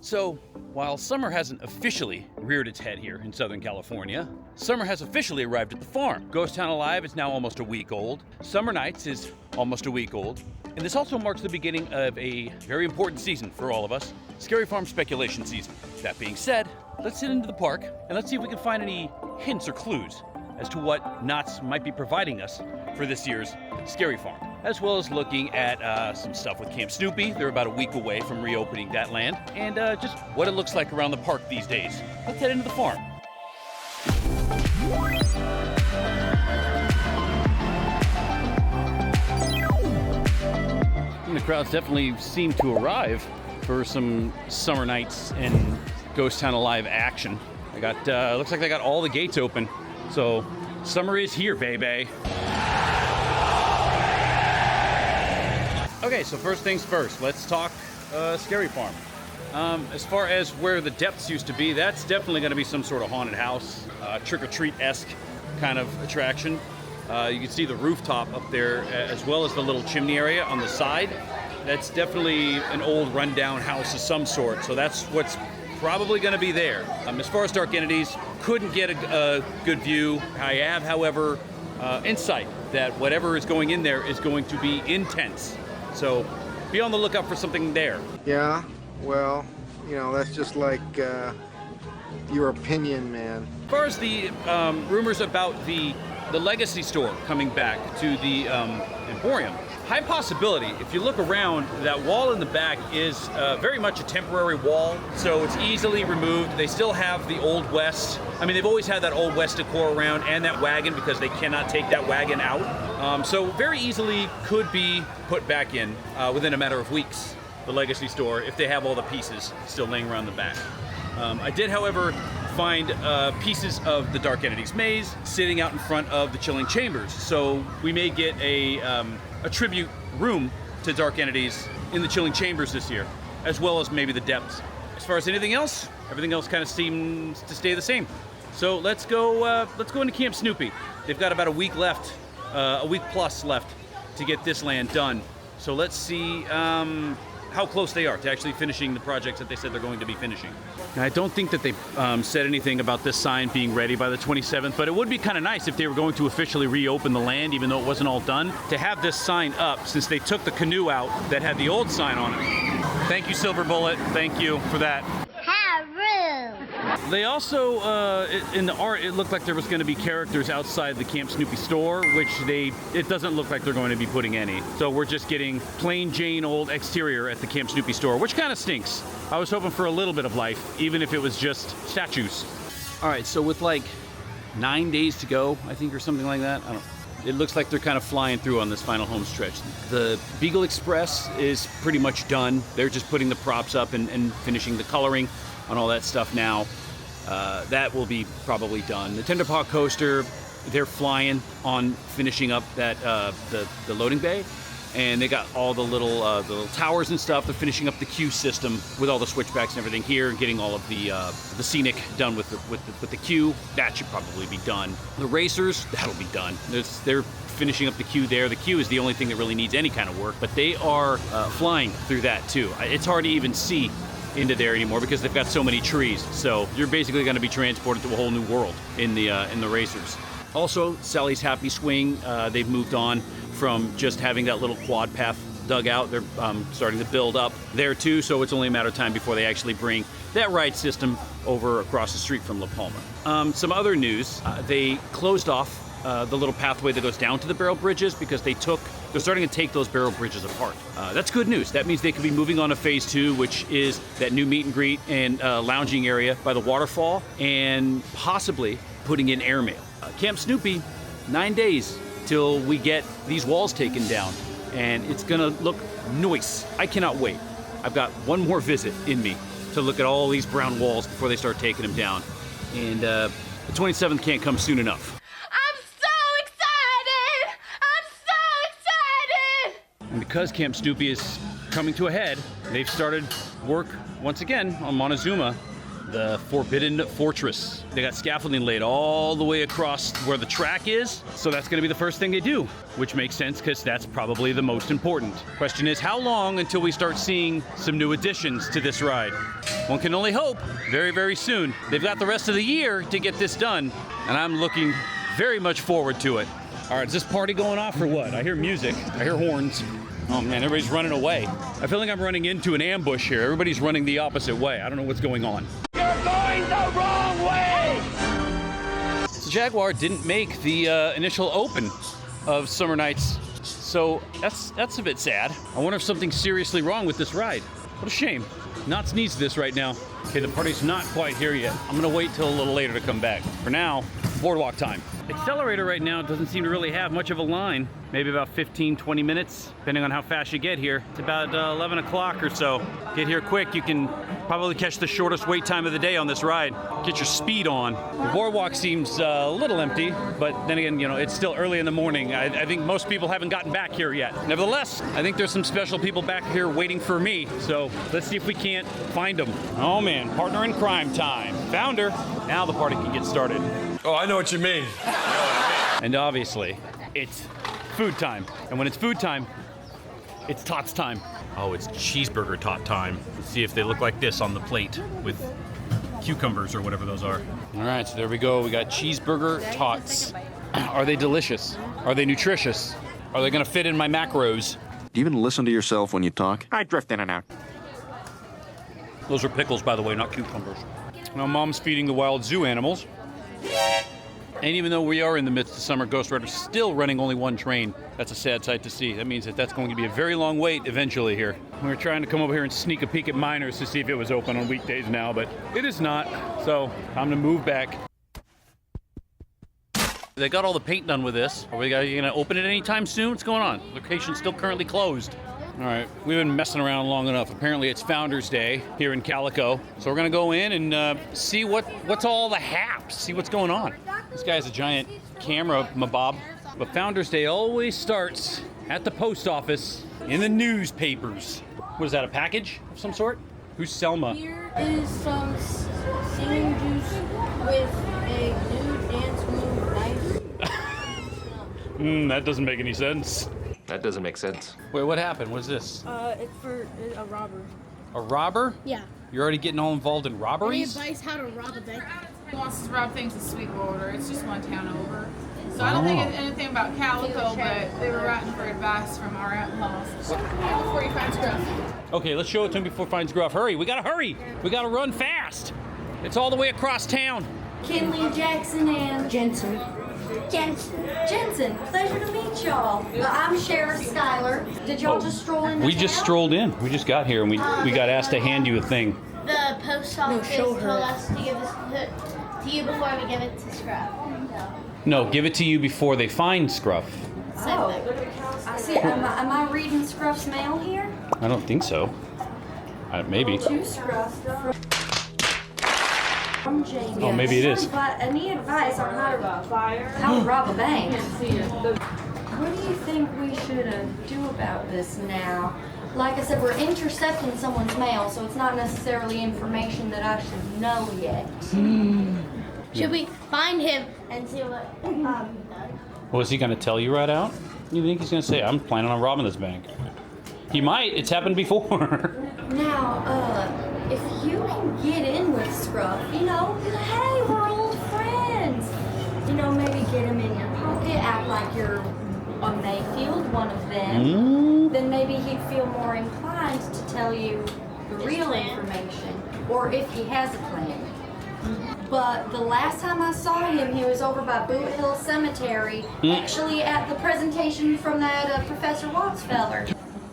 So, while summer hasn't officially reared its head here in Southern California, summer has officially arrived at the farm. Ghost Town Alive is now almost a week old. Summer Nights is almost a week old. And this also marks the beginning of a very important season for all of us, Scary Farm speculation season. That being said, let's head into the park and let's see if we can find any hints or clues as to what Knott's might be providing us for this year's Scary Farm, as well as looking at some stuff with Camp Snoopy. They're about a week away from reopening that land, and just what it looks like around the park these days. Let's head into the farm. And the crowds definitely seem to arrive for some Summer Nights and Ghost Town Alive action. I got, looks like they got all the gates open, so summer is here, baby. Okay, so first things first, let's talk Scary Farm. As far as where the depths used to be, that's definitely gonna be some sort of haunted house, trick-or-treat-esque kind of attraction. You can see the rooftop up there, as well as the little chimney area on the side. That's definitely an old rundown house of some sort, so that's what's probably gonna be there. As far as dark entities, couldn't get a good view. I have, however, insight that whatever is going in there is going to be intense. So be on the lookout for something there. Yeah, well, you know, that's just like your opinion, man. As far as the rumors about the Legacy store coming back to the Emporium, high possibility. If you look around, that wall in the back is very much a temporary wall, so it's easily removed. They still have the Old West. I mean, they've always had that Old West decor around and that wagon because they cannot take that wagon out. So very easily could be put back in within a matter of weeks, the Legacy store, if they have all the pieces still laying around the back. I did, however, find pieces of the Dark Entities maze sitting out in front of the Chilling Chambers. So we may get a tribute room to Dark Entities in the Chilling Chambers this year, as well as maybe the depths. As far as anything else, everything else kind of seems to stay the same. So let's go into Camp Snoopy. They've got about a week left, a week plus left to get this land done. So let's see how close they are to actually finishing the projects that they said they're going to be finishing. Now, I don't think that they said anything about this sign being ready by the 27th, but it would be kind of nice if they were going to officially reopen the land, even though it wasn't all done, to have this sign up since they took the canoe out that had the old sign on it. Thank you, Silver Bullet. Thank you for that. They also, in the art, it looked like there was going to be characters outside the Camp Snoopy store, which it doesn't look like they're going to be putting any. So we're just getting plain Jane old exterior at the Camp Snoopy store, which kind of stinks. I was hoping for a little bit of life, even if it was just statues. All right, so with like 9 days to go, I think, or something like that. It looks like they're kind of flying through on this final home stretch. The Beagle Express is pretty much done. They're just putting the props up and finishing the coloring on all that stuff now. That will be probably done. The Tenderpaw Coaster, they're flying on finishing up that the loading bay, and they got all the little towers and stuff. They're finishing up the queue system with all the switchbacks and everything here, and getting all of the scenic done with the queue. That should probably be done. The racers, that'll be done. They're finishing up the queue there. The queue is the only thing that really needs any kind of work, but they are flying through that too. It's hard to even see into there anymore because they've got so many trees. So you're basically going to be transported to a whole new world in the racers. Also, Sally's Happy Swing, they've moved on from just having that little quad path dug out. They're starting to build up there too, so it's only a matter of time before they actually bring that ride system over across the street from La Palma. Some other news, they closed off the little pathway that goes down to the barrel bridges because they're starting to take those barrel bridges apart. That's good news. That means they could be moving on to phase 2, which is that new meet and greet and lounging area by the waterfall, and possibly putting in airmail. Camp Snoopy, 9 days till we get these walls taken down, and it's gonna look nice. I cannot wait. I've got one more visit in me to look at all these brown walls before they start taking them down, and the 27th can't come soon enough. And because Camp Snoopy is coming to a head, they've started work once again on Montezuma, the Forbidden Fortress. They got scaffolding laid all the way across where the track is, so that's gonna be the first thing they do, which makes sense because that's probably the most important. Question is, how long until we start seeing some new additions to this ride? one can only hope very, very soon. They've got the rest of the year to get this done, and I'm looking very much forward to it. All right, is this party going off or what? I hear music, I hear horns. Oh man, everybody's running away. I feel like I'm running into an ambush here. Everybody's running the opposite way. I don't know what's going on. You're going the wrong way! The Jaguar didn't make the initial open of Summer Nights, so that's a bit sad. I wonder if something's seriously wrong with this ride. What a shame. Knott needs this right now. Okay, the party's not quite here yet. I'm gonna wait till a little later to come back. For now, Boardwalk time. Accelerator right now doesn't seem to really have much of a line. Maybe about 15, 20 minutes, depending on how fast you get here. It's about 11 o'clock or so. Get here quick, you can probably catch the shortest wait time of the day on this ride. Get your speed on. The Boardwalk seems a little empty, but then again, you know, it's still early in the morning. I think most people haven't gotten back here yet. Nevertheless, I think there's some special people back here waiting for me, so let's see if we can't find them. Oh man, partner in crime time. Found her. Now the party can get started. Oh, I know what you mean. And obviously, it's food time. And when it's food time, it's tots time. Oh, it's cheeseburger tot time. Let's see if they look like this on the plate with cucumbers or whatever those are. All right, so there we go. We got cheeseburger tots. Are they delicious? Are they nutritious? Are they gonna fit in my macros? Do you even listen to yourself when you talk? I drift in and out. Those are pickles, by the way, not cucumbers. Now, Mom's feeding the wild zoo animals. And even though we are in the midst of summer, Ghost Rider's still running only one train. That's a sad sight to see. That means that that's going to be a very long wait eventually here. We were trying to come over here and sneak a peek at Miners to see if it was open on weekdays now, but it is not. So time to move back. They got all the paint done with this. Are we gonna open it anytime soon? What's going on? Location's still currently closed. All right, we've been messing around long enough. Apparently it's Founders Day here in Calico. So we're gonna go in and see what's all the haps, see what's going on. This guy's a giant camera mabob. But Founders Day always starts at the post office in the newspapers. What is that, a package of some sort? Who's Selma? Here is some singing juice with a new dance move knife. That doesn't make any sense. That doesn't make sense. Wait, what happened? What's this? It's for a robber. A robber? Yeah. You're already getting all involved in Any robberies? advice how to rob a bank? He wants to rob things in Sweetwater. It's just one town over. So I don't think it's anything about Calico, but they were writing for advice from our outlaws. Before you find Scruff. Okay, let's show it to him before it finds Gruff. Hurry, we gotta hurry. We gotta run fast. It's all the way across town. Kinley, Jackson, and Jensen. Jensen, pleasure to meet y'all. I'm Sheriff Schuyler. Did y'all just stroll in? We just strolled in. We just got here and we got asked to hand you a thing. The post office show told her. us to give this to you before we give it to Scrub. No, give it to you before they find Scruff. Oh, I see. Am I reading Scruff's mail here? I don't think so. Maybe. To Scruff from Jamie. Oh, maybe it is. Any advice on how to rob a bank? What do you think we should do about this now? Like I said, we're intercepting someone's mail, so it's not necessarily information that I should know yet. Should we find him and see what he does? Was he gonna tell you right out? You think he's gonna say, I'm planning on robbing this bank? He might. It's happened before. Now, if you can get in with Scruff, you know, hey, we're old friends. You know, maybe get him in your pocket, act like you're a Mayfield, one of them. Then maybe he'd feel more inclined to tell you the real information, or if he has a plan. But the last time I saw him, he was over by Boot Hill Cemetery, actually at the presentation from that Professor Watts feller.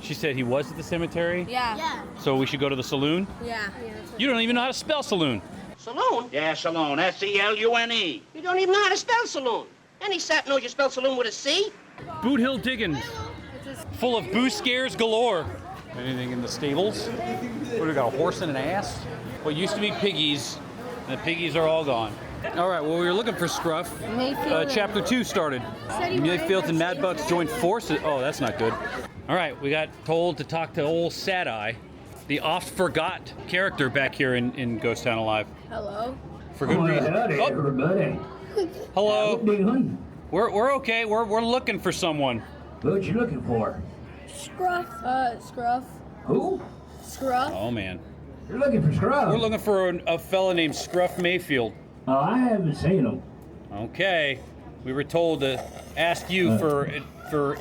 She said he was at the cemetery? Yeah. So we should go to the saloon? Yeah. You don't even know how to spell saloon. Saloon? Yeah, saloon. S-E-L-U-N-E. You don't even know how to spell saloon. Any sap knows you spell saloon with a C. Boot Hill Diggins. Full of boo scares galore. Anything in the stables? What do we got, a horse and an ass? What used to be piggies, and the piggies are all gone. All right, well, we were looking for Scruff. Chapter 2 started. Mayfield and Mad Bucks joined forces. Oh, that's not good. All right, we got told to talk to old Sad Eye, the oft-forgot character back here in Ghost Town Alive. Hello. For good reason. Oh, Everybody. hello. How you doing? We're okay. We're looking for someone. What you looking for? Scruff. Scruff. Who? Scruff. Oh man. You're looking for Scrub? We're looking for a fella named Scruff Mayfield. Oh, I haven't seen him. Okay. We were told to ask you for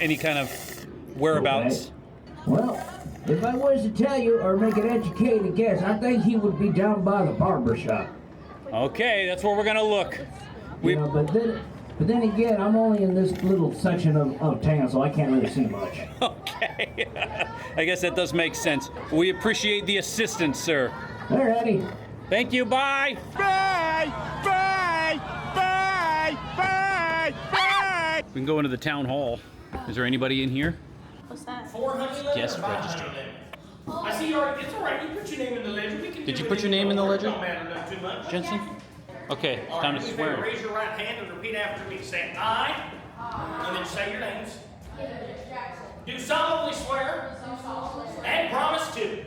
any kind of whereabouts. Okay. Well, if I was to tell you or make an educated guess, I think he would be down by the barber shop. Okay, that's where we're gonna look. But then again, I'm only in this little section of town, so I can't really see much. Okay. I guess that does make sense. We appreciate the assistance, sir. Alrighty. Thank you. Bye. Bye! Bye! Bye! Bye! Bye! We can go into the town hall. Is there anybody in here? What's that? 400 Guest register. I see you already. It's all right. You put your name in the ledger. We can Did do you it put your name in the ledger? Don't matter none too much. Jensen? Okay, All time right, to you swear. better raise your right hand and repeat after me. Say I, and then say your names. Do solemnly swear and promise to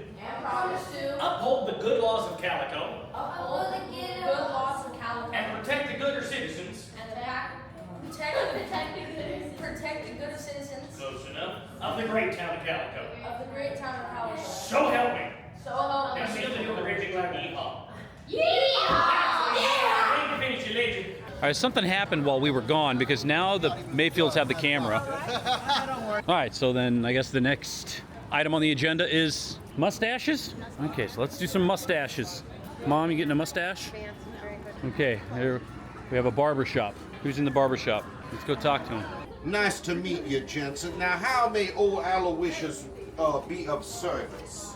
uphold the good laws of Calico and protect the good of citizens. Protect the good of citizens Close enough. Of the great town of Calico. of the great town of Calico. So help me. So help Now see if they do the great big loud yeehaw. Yeah! Finish your legend. All right, something happened while we were gone because now the Mayfields have the camera. All right, so then I guess the next item on the agenda is mustaches. Okay, so let's do some mustaches. Mom, you getting a mustache? Okay, there we have a barber shop. Who's in the barber shop? Let's go talk to him. Nice to meet you, Jensen. Now, how may old Aloysius be of service?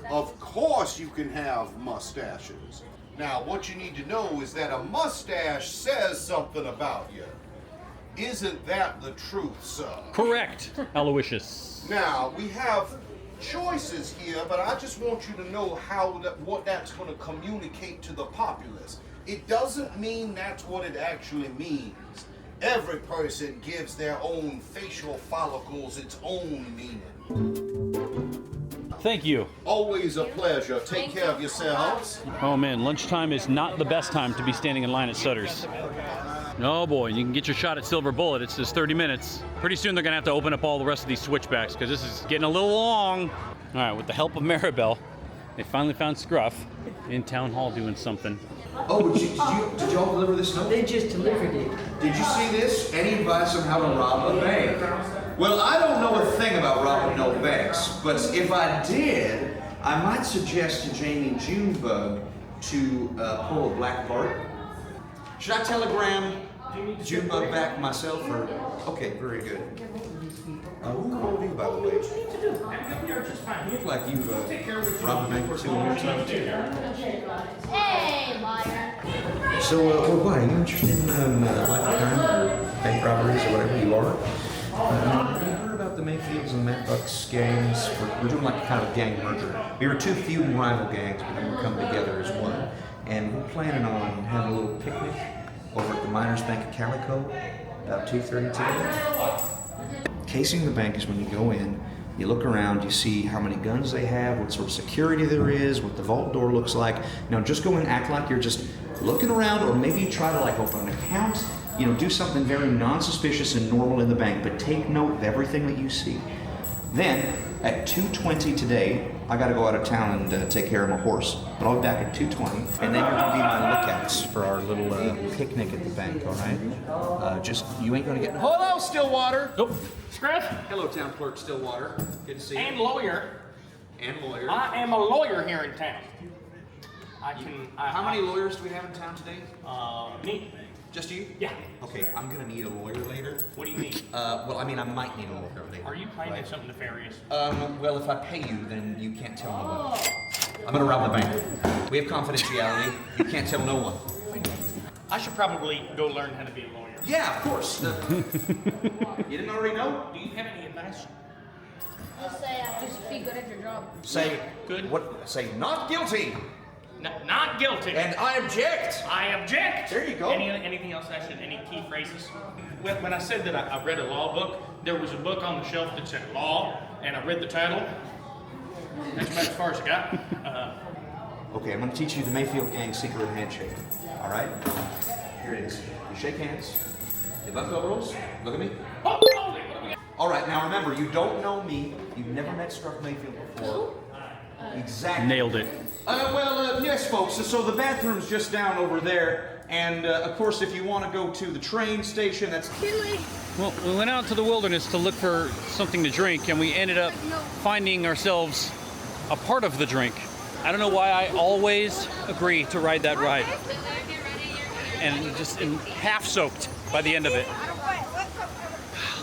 Of course you can have mustaches. Now, what you need to know is that a mustache says something about you. Isn't that the truth, sir? Correct, Aloysius. Now, we have choices here, but I just want you to know what that's going to communicate to the populace. It doesn't mean that's what it actually means. Every person gives their own facial follicles its own meaning. Thank you. Always a pleasure. Take care of yourselves. Oh man, lunchtime is not the best time to be standing in line at Sutter's. Oh boy, you can get your shot at Silver Bullet. It's just 30 minutes. Pretty soon they're gonna have to open up all the rest of these switchbacks because this is getting a little long. All right, with the help of Maribel, they finally found Scruff in town hall doing something. Oh, did y'all deliver this note? They just delivered it. Did you see this? Any advice on how to rob a bank? Well, I don't know a thing about robbing no banks, but if I did, I might suggest to Jamie Junebug to pull a Black Bart. Should I telegram Junebug back myself, or? Okay, very good. Who called you, by the way? You look like you robbed a bank too in your time. Hey, liar. So, why? Are you interested in life of crime or bank robberies or whatever you are? Have you heard about the Mayfields and Matt Buck's gangs? We're doing like a kind of gang merger. We were two feuding rival gangs, but then we're coming together as one. And we're planning on having a little picnic over at the Miners Bank of Calico about 2:30 today. Casing the bank is when you go in, you look around, you see how many guns they have, what sort of security there is, what the vault door looks like. Now just go and act like you're just looking around, or maybe you try to like open an account, you know, do something very non-suspicious and normal in the bank, but take note of everything that you see. Then at 2:20 today, I gotta go out of town and take care of my horse, but I'll be back at 2:20, and then you're gonna be my lookouts for our little picnic at the bank, all right? Just, you ain't gonna get... Hello, Stillwater! Oh. Scruff. Hello, Town Clerk Stillwater. Good to see you. And lawyer. And lawyer. I am a lawyer here in town. How many lawyers do we have in town today? Me. Just you? Yeah. Okay, I'm gonna need a lawyer later. What do you mean? Well, I mean, I might need a lawyer later. Are you planning something nefarious? Well, if I pay you, then you can't tell no one. I'm gonna rob the bank. We have confidentiality. You can't tell no one. I should probably go learn how to be a lawyer. Yeah, of course. You didn't already know? Do you have any advice? Just say, just be good at your job. Say good. What? Say not guilty. Not guilty. And I object. I object. There you go. Anything else I should? Any key phrases? When I said that I read a law book, there was a book on the shelf that said law, and I read the title. That's about as far as I got. Okay, I'm gonna teach you the Mayfield Gang secret handshake. All right? Here it is. You shake hands. You buck overalls. Look at me. All right, now remember, you don't know me. You've never met Scruff Mayfield before. Exactly. Nailed it. Yes, folks. So the bathroom's just down over there. And, of course, if you want to go to the train station, that's... Well, we went out to the wilderness to look for something to drink, and we ended up finding ourselves a part of the drink. I don't know why I always agree to ride that ride. And just half soaked by the end of it.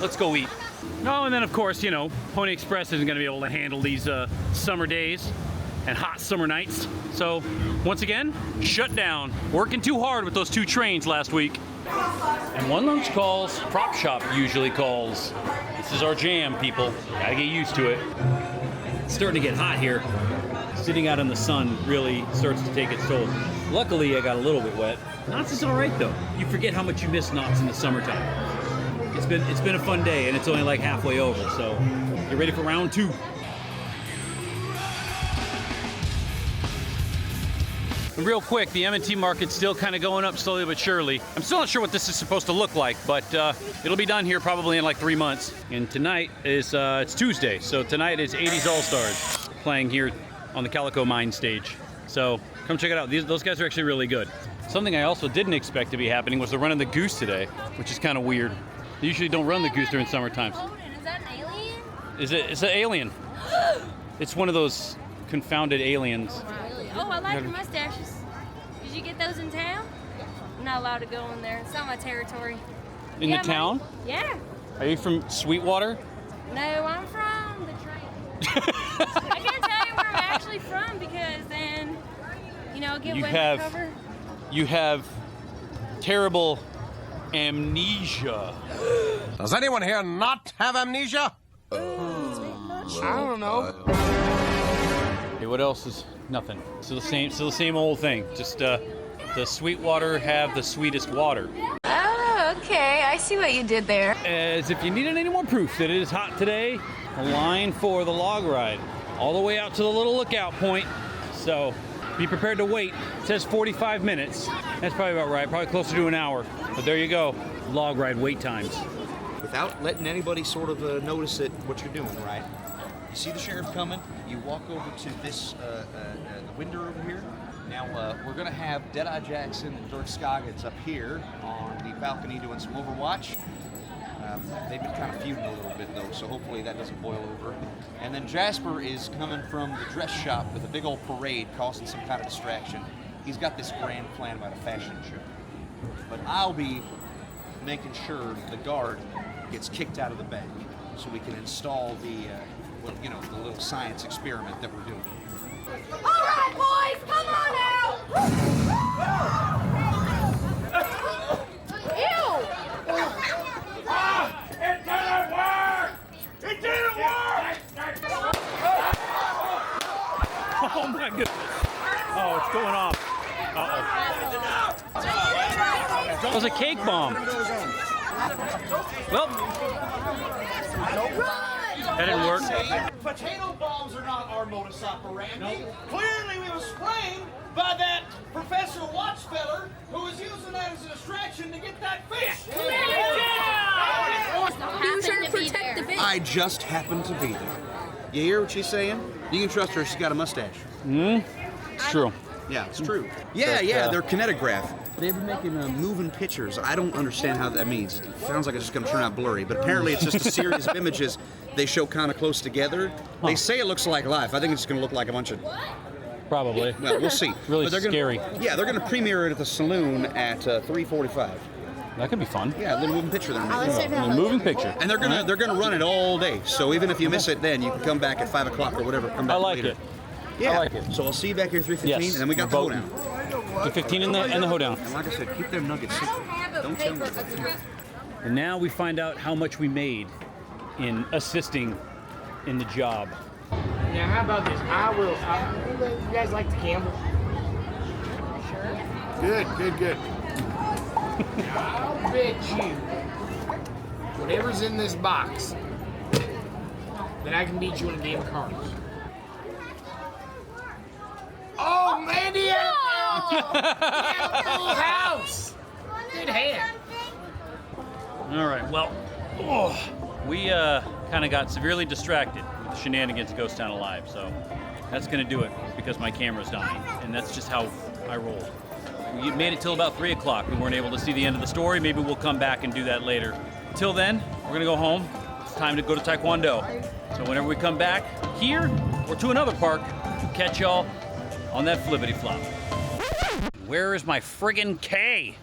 Let's go eat. Oh, and then of course, you know, Pony Express isn't going to be able to handle these summer days and hot summer nights. So once again, shut down. Working too hard with those 2 trains last week. And one lunch calls, Prop Shop usually calls. This is our jam, people. Gotta get used to it. It's starting to get hot here. Sitting out in the sun really starts to take its toll. Luckily, I got a little bit wet. Knott's is all right though. You forget how much you miss Knott's in the summertime. It's been a fun day, and it's only like halfway over. So get ready for round 2. And real quick, the M&T market's still kind of going up slowly but surely. I'm still not sure what this is supposed to look like, but it'll be done here probably in like 3 months. And tonight is it's Tuesday, so tonight is 80s All Stars playing here on the Calico Mine stage. So come check it out. Those guys are actually really good. Something I also didn't expect to be happening was the run of the goose today, which is kind of weird. They usually don't run the goose during summer times. Is that an alien? It's an alien. It's one of those confounded aliens. Oh, I like your mustaches. Did you get those in town? I'm not allowed to go in there. It's not my territory. In the town? Yeah. Are you from Sweetwater? No, I'm from the train. I can't tell you where I'm actually from because then, you know, I'll get wet undercover. You have terrible amnesia. Does anyone here not have amnesia? I don't know. Okay, what else is nothing? Still the same old thing. Just the Sweetwater have the sweetest water. Oh, okay. I see what you did there. As if you needed any more proof that it is hot today, a line for the log ride all the way out to the little lookout point. So be prepared to wait. It says 45 minutes. That's probably about right. Probably closer to an hour. But there you go. Log ride wait times. Without letting anybody sort of notice it, what you're doing, right? You see the sheriff coming, you walk over to this the window over here. Now, we're going to have Deadeye Jackson and Dirk Scoggins up here on the balcony doing some overwatch. They've been kind of feuding a little bit, though, so hopefully that doesn't boil over. And then Jasper is coming from the dress shop with a big old parade causing some kind of distraction. He's got this grand plan about a fashion show. But I'll be making sure the guard gets kicked out of the bank so we can install the, the little science experiment that we're doing. All right, boys, come on out! Ew! It didn't work! It didn't work! Oh my goodness. Oh, it's going off. Uh-oh. That was a cake bomb. Well, that didn't work. Potato bombs are not our modus operandi. Clearly we was framed by that Professor Watchfeller who was using that as a distraction to get that fish. Be sure to protect the fish. I just happened to be there. You hear what she's saying? You can trust her. She's got a mustache. It's true. Yeah, it's true. Yeah, they're kinetograph. They've been making moving pictures. I don't understand how that means. It sounds like it's just going to turn out blurry, but apparently it's just a series of images they show kind of close together. They say it looks like life. I think it's going to look like a bunch of... Probably. Well, we'll see. Really but scary. Yeah, they're going to premiere it at the saloon at 3:45. That could be fun. Yeah, a little moving picture. A moving picture. And they're gonna run it all day. So even if you miss it, then you can come back at 5 o'clock or whatever. Come back I like later. it. Yeah. I like it. So I'll see you back here at 3:15, Yes, and then we got the we're hoedown. 2:15 and the hoedown. And like I said, keep their nuggets secret. Don't tell them. And now we find out how much we made in assisting in the job. Now, how about this? You guys like to gamble? Sure. Good. Now, I'll bet you whatever's in this box that I can beat you in a game of cards. Oh, man, he had a full house. Good hand. All right. Well, we kind of got severely distracted with the shenanigans of Ghost Town Alive, so that's going to do it because my camera's dying, and that's just how I roll. We made it till about 3 o'clock. We weren't able to see the end of the story. Maybe we'll come back and do that later. Till then, we're going to go home. It's time to go to Taekwondo. So whenever we come back here or to another park, we'll catch y'all on that flippity flop. Where is my friggin' K?